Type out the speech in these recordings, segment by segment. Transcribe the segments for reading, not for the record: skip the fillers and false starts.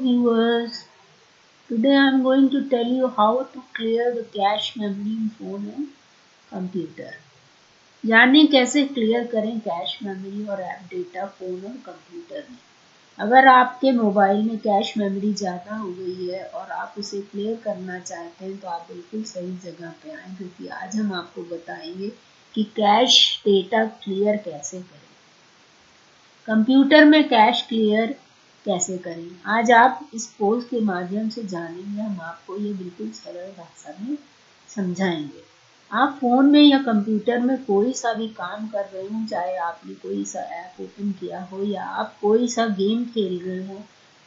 viewers, today I am going to tell you how to clear the cache memory in phone and computer. जानें कैसे clear करें cache memory और app data phone और computer में। अगर आपके mobile में कैश मेमोरी ज़्यादा हो गई है और आप उसे क्लियर करना चाहते हैं तो आप बिल्कुल सही जगह पे आए, क्योंकि आज हम आपको बताएंगे कि कैश डेटा क्लियर कैसे करें, कंप्यूटर में कैश क्लियर कैसे करें। आज आप इस पोस्ट के माध्यम से जानेंगे, हम आपको ये बिल्कुल सरल भाषा में समझाएंगे। आप फोन में या कंप्यूटर में कोई सा भी काम कर रहे हो, चाहे आपने कोई सा ऐप ओपन किया हो या आप कोई सा गेम खेल रहे हो,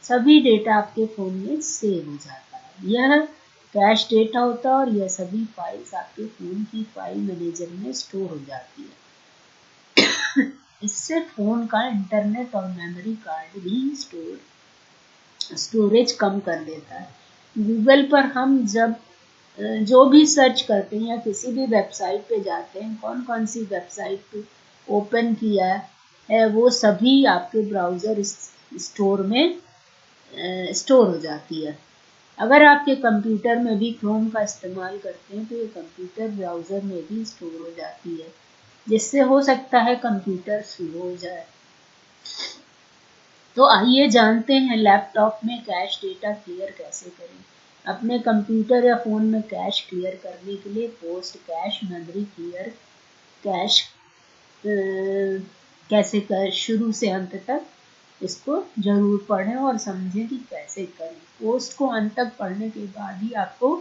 सभी डेटा आपके फोन में सेव हो जाता है। यह कैश डेटा होता है और यह सभी फाइल्स आपके फोन की फाइल मैनेजर में स्टोर हो जाती है। इससे फोन का इंटरनेट और मेमोरी कार्ड भी स्टोरेज कम कर देता है। गूगल पर हम जब जो भी सर्च करते हैं या किसी भी वेबसाइट पे जाते हैं, कौन कौन सी वेबसाइट पे ओपन किया है वो सभी आपके ब्राउज़र स्टोर में स्टोर हो जाती है। अगर आपके कंप्यूटर में भी क्रोम का इस्तेमाल करते हैं तो ये कंप्यूटर ब्राउज़र में भी स्टोर हो जाती है, जिससे हो सकता है कंप्यूटर स्लो हो जाए। तो आइए जानते हैं लैपटॉप में कैश डेटा क्लियर कैसे करें। अपने कंप्यूटर या फ़ोन में कैश क्लियर करने के लिए post cache memory clear cash कैसे कर, शुरू से अंत तक इसको जरूर पढ़ें और समझें कि कैसे करें। पोस्ट को अंत तक पढ़ने के बाद ही आपको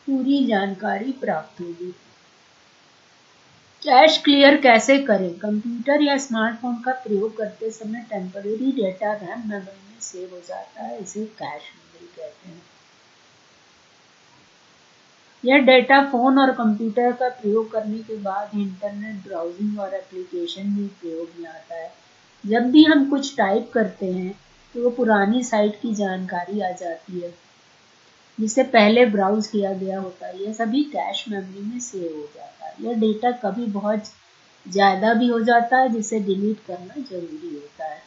पूरी जानकारी प्राप्त होगी। कैश क्लियर कैसे करें। कंप्यूटर या स्मार्टफोन का प्रयोग करते समय टेम्परेरी डेटा रैम मेमोरी में सेव हो जाता है, इसे कैश मेमोरी कहते हैं। यह डेटा फोन और कंप्यूटर का प्रयोग करने के बाद इंटरनेट ब्राउजिंग और एप्लीकेशन में प्रयोग में आता है। जब भी हम कुछ टाइप करते हैं तो वो पुरानी साइट की जानकारी आ जाती है जिसे पहले ब्राउज किया गया होता है। यह सभी कैश मेमोरी में सेव हो जाता है। यह डेटा कभी बहुत ज़्यादा भी हो जाता है जिसे डिलीट करना जरूरी होता है,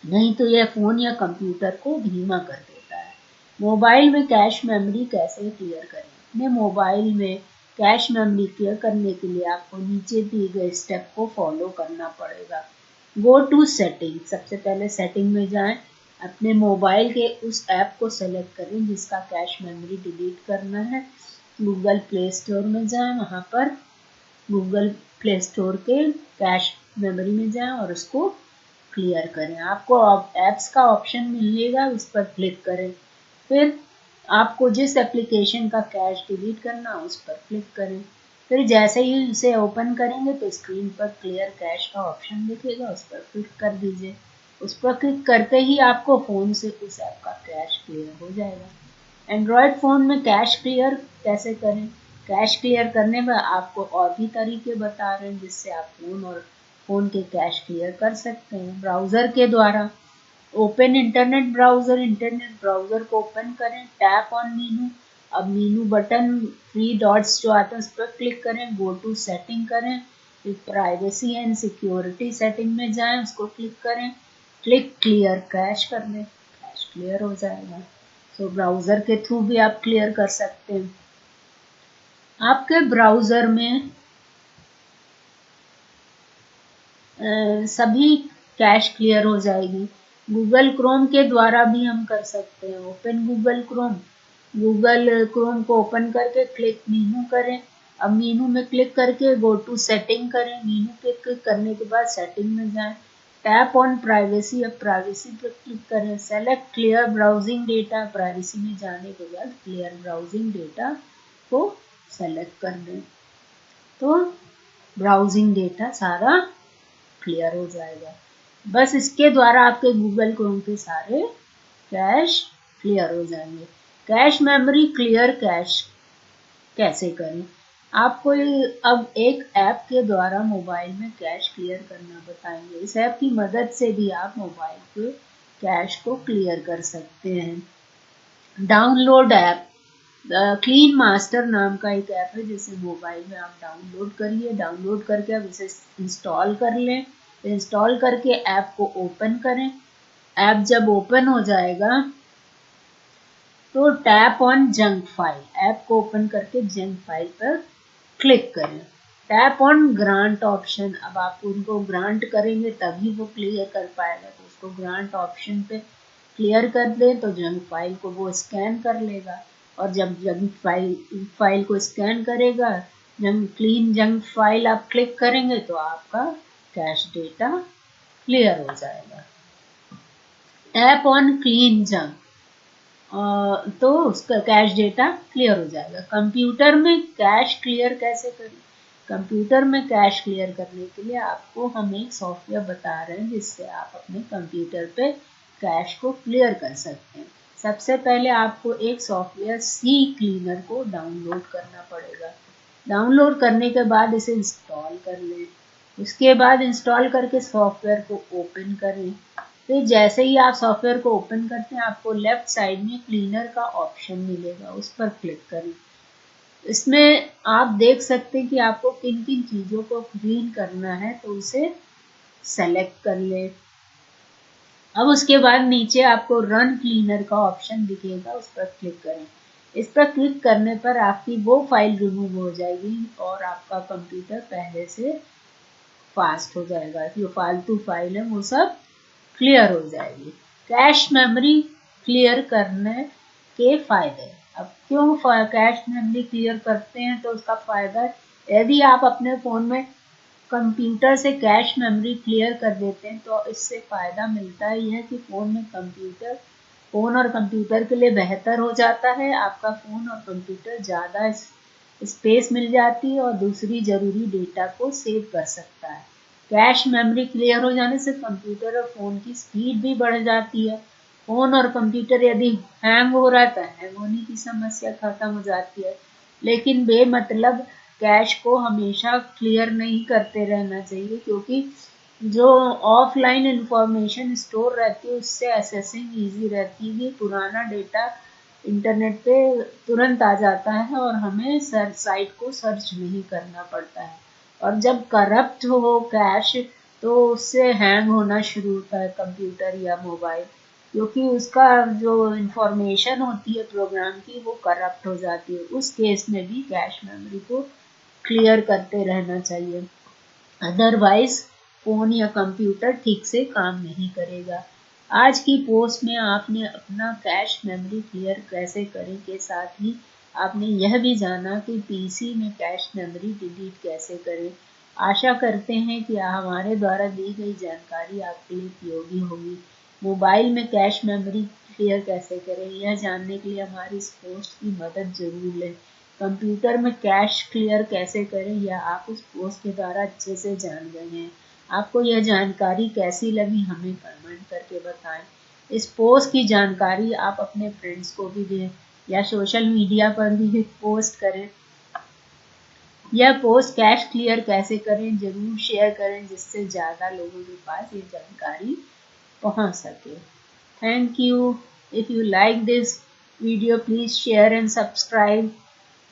नहीं तो यह फ़ोन या कंप्यूटर को धीमा कर देता है। मोबाइल में कैश मेमोरी कैसे क्लियर करें। अपने मोबाइल में कैश मेमोरी क्लियर करने के लिए आपको नीचे दिए गए स्टेप को फॉलो करना पड़ेगा। गो टू सेटिंग, सबसे पहले सेटिंग में जाएं। अपने मोबाइल के उस ऐप को सेलेक्ट करें जिसका कैश मेमोरी डिलीट करना है। गूगल प्ले स्टोर में जाएं, वहाँ पर गूगल प्ले स्टोर के कैश मेमोरी में जाएं और उसको क्लियर करें। आपको ऐप्स का ऑप्शन मिलेगा, उस पर क्लिक करें। फिर आपको जिस एप्लीकेशन का कैश डिलीट करना उस पर क्लिक करें। फिर जैसे ही उसे ओपन करेंगे तो स्क्रीन पर क्लियर कैश का ऑप्शन दिखेगा, उस पर क्लिक कर दीजिए। उस पर क्लिक करते ही आपको फ़ोन से उस ऐप का कैश क्लियर हो जाएगा। एंड्रॉयड फ़ोन में कैश क्लियर कैसे करें। कैश क्लियर करने में आपको और भी तरीके बता रहे हैं जिससे आप फ़ोन के कैश क्लियर कर सकते हैं। ब्राउज़र के द्वारा ओपन इंटरनेट ब्राउज़र को ओपन करें, टैप ऑन मीनू। अब मीनू बटन 3 डॉट्स जो आता है उस पर क्लिक करें, गो टू सेटिंग करें, फिर प्राइवेसी एंड सिक्योरिटी सेटिंग में जाएं, उसको क्लिक करें, क्लिक क्लियर कैश कर दें, कैश क्लियर हो जाएगा। तो ब्राउज़र के थ्रू भी आप क्लियर कर सकते हैं। आपके ब्राउज़र में सभी कैश क्लियर हो जाएगी। गूगल क्रोम के द्वारा भी हम कर सकते हैं। ओपन गूगल क्रोम को ओपन करके क्लिक मीनू करें। अब मीनू में क्लिक करके गो टू सेटिंग करें। मीनू पे क्लिक करने के बाद सेटिंग में जाएं, टैप ऑन प्राइवेसी। अब प्राइवेसी पर क्लिक करें, select clear browsing data. Privacy में जाने के बाद क्लियर ब्राउजिंग डेटा को सेलेक्ट कर दें, तो ब्राउजिंग डेटा सारा क्लियर हो जाएगा। बस इसके द्वारा आपके गूगल क्रोम के सारे कैश क्लियर हो जाएंगे। कैश मेमोरी क्लियर कैश कैसे करें। आपको अब एक ऐप के द्वारा मोबाइल में कैश क्लियर करना बताएंगे। इस ऐप की मदद से भी आप मोबाइल के कैश को क्लियर कर सकते हैं। डाउनलोड ऐप क्लीन मास्टर नाम का एक ऐप है जिसे मोबाइल में आप डाउनलोड करिए। डाउनलोड करके आप इसे इंस्टॉल कर लें। इंस्टॉल करके ऐप को ओपन करें। ऐप जब ओपन हो जाएगा तो tap on junk file, app को ओपन करके जंक फाइल पर क्लिक करें। टैप ऑन ग्रांट ऑप्शन, अब आप उनको ग्रांट करेंगे तभी वो क्लियर कर पाएगा, तो उसको ग्रांट ऑप्शन पे क्लियर कर दें तो जंक फाइल को वो स्कैन कर लेगा, और जब जंक फाइल को स्कैन करेगा, जब क्लीन जंक फाइल आप क्लिक करेंगे तो आपका कैश डेटा क्लियर हो जाएगा। टैप ऑन क्लीन जंक, तो उसका कैश डेटा क्लियर हो जाएगा। कंप्यूटर में कैश क्लियर कैसे करें? कंप्यूटर में कैश क्लियर करने के लिए आपको हम एक सॉफ्टवेयर बता रहे हैं जिससे आप अपने कंप्यूटर पे कैश को क्लियर कर सकते हैं। सबसे पहले आपको एक सॉफ्टवेयर सी क्लीनर को डाउनलोड करना पड़ेगा। डाउनलोड करने के बाद इसे इंस्टॉल कर लें। उसके बाद इंस्टॉल करके सॉफ्टवेयर को ओपन करें। फिर जैसे ही आप सॉफ्टवेयर को ओपन करते हैं, आपको लेफ्ट साइड में क्लीनर का ऑप्शन मिलेगा, उस पर क्लिक करें। इसमें आप देख सकते हैं कि आपको किन किन चीज़ों को क्लीन करना है, तो उसे सेलेक्ट कर ले। अब उसके बाद नीचे आपको रन क्लीनर का ऑप्शन दिखेगा, उस पर क्लिक करें। इस पर क्लिक करने पर आपकी वो फाइल रिमूव हो जाएगी और आपका कंप्यूटर पहले से फास्ट हो जाएगा। जो फालतू फाइल है वो सब क्लियर हो जाएगी। कैश मेमोरी क्लियर करने के फायदे। अब क्यों कैश मेमोरी क्लियर करते हैं, तो उसका फायदा, यदि आप अपने फ़ोन में कंप्यूटर से कैश मेमोरी क्लियर कर देते हैं तो इससे फ़ायदा मिलता है यह कि फ़ोन और कंप्यूटर के लिए बेहतर हो जाता है। आपका फ़ोन और कंप्यूटर ज़्यादा स्पेस मिल जाती है और दूसरी ज़रूरी डेटा को सेव कर सकता है। कैश मेमोरी क्लियर हो जाने से कंप्यूटर और फ़ोन की स्पीड भी बढ़ जाती है। फ़ोन और कंप्यूटर यदि हैंग हो रहा है तो हैंग होने की समस्या खत्म हो जाती है। लेकिन बेमतलब कैश को हमेशा क्लियर नहीं करते रहना चाहिए, क्योंकि जो ऑफलाइन इंफॉर्मेशन स्टोर रहती है उससे एसेसिंग ईजी रहती है। पुराना डेटा इंटरनेट पे तुरंत आ जाता है और हमें साइट को सर्च नहीं करना पड़ता है। और जब करप्ट हो कैश तो उससे हैंग होना शुरू होता है कंप्यूटर या मोबाइल, क्योंकि उसका जो इंफॉर्मेशन होती है प्रोग्राम की वो करप्ट हो जाती है। उस केस में भी कैश मेमोरी को क्लियर करते रहना चाहिए, अदरवाइज फ़ोन या कंप्यूटर ठीक से काम नहीं करेगा। आज की पोस्ट में आपने अपना कैश मेमोरी क्लियर कैसे करें के साथ ही आपने यह भी जाना कि पीसी में कैश मेमोरी डिलीट कैसे करें। आशा करते हैं कि हमारे द्वारा दी गई जानकारी आपके लिए उपयोगी होगी। मोबाइल में कैश मेमोरी क्लियर कैसे करें, यह जानने के लिए हमारी इस पोस्ट की मदद जरूर लें। कंप्यूटर में कैश क्लियर कैसे करें यह आप उस पोस्ट के द्वारा अच्छे से जान गए हैं। आपको यह जानकारी कैसी लगी हमें कमेंट करके बताएं। इस पोस्ट की जानकारी आप अपने फ्रेंड्स को भी दें या सोशल मीडिया पर भी पोस्ट करें। यह पोस्ट कैश क्लियर कैसे करें जरूर शेयर करें, जिससे ज़्यादा लोगों के पास ये जानकारी पहुंच सके। Thank you. If you like this video, please share and subscribe.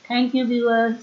Thank you, viewers.